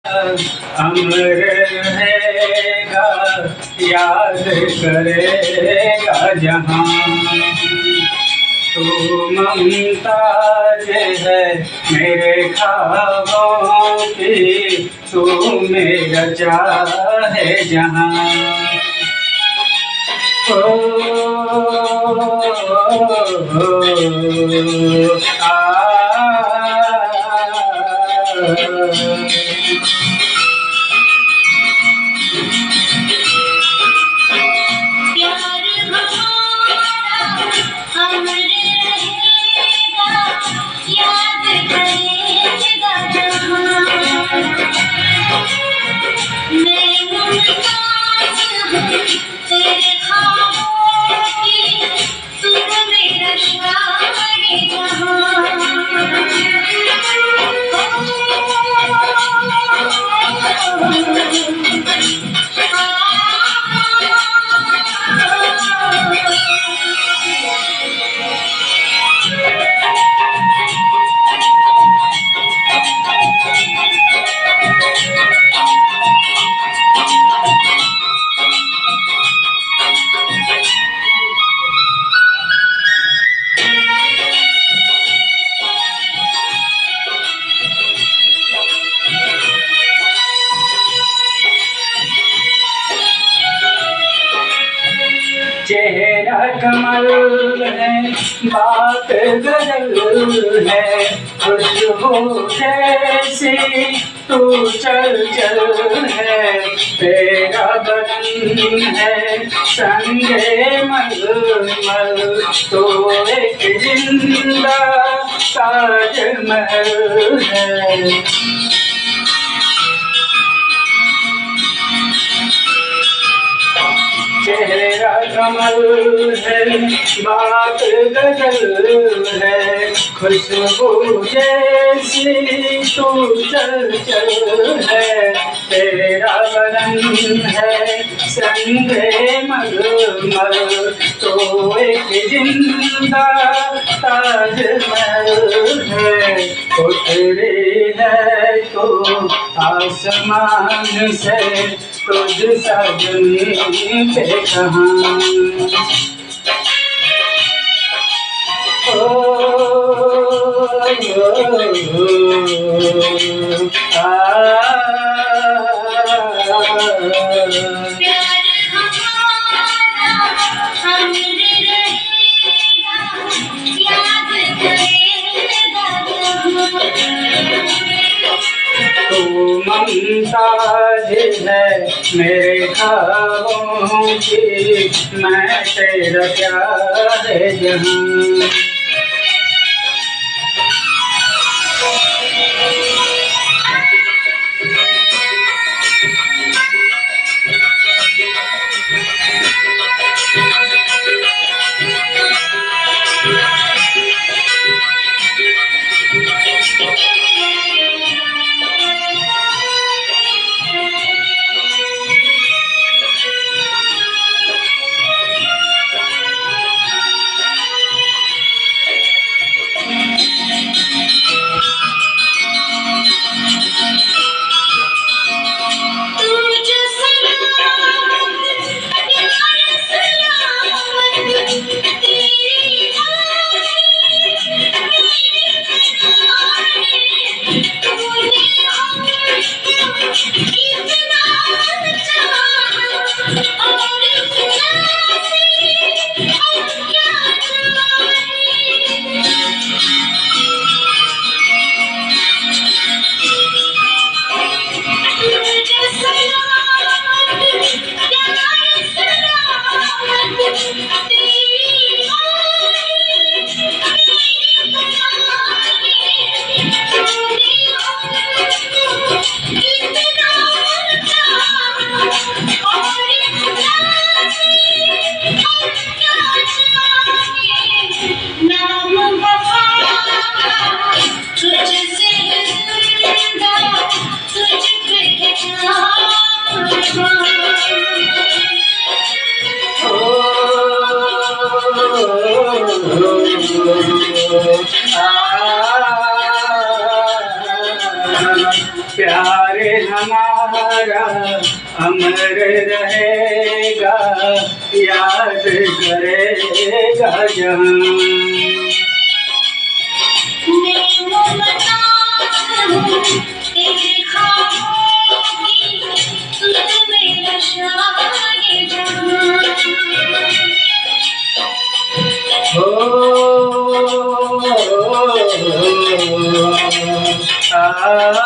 अमर रहेगा, याद करेगा जहां। तू मुमताज है मेरे ख्वाबों की, तू मेरा चाहे जहां। ओ, चेहरा कमल है, बात गजल है, खुशबू जैसी तू चल चल है। तेरा बदन है संगे मलमल, तो एक जिंदा ताजमहल है। चेहरा कमल है, बात गजल है, खुशबू जैसी तू चल चल है। तेरा बदन है संगे मलमल, तो एक जिंदा ताजमहल है। उतरी है तो आसमान से, तुझ सजनी पे कहाँ। तू मुमताज है मेरे ख्वाबों की, मैं तेरा प्यार जहां। हमारा अमर रहेगा, याद करेगा जहां। तेरे ख्वाबों की तू मेरा शाये जहां। आ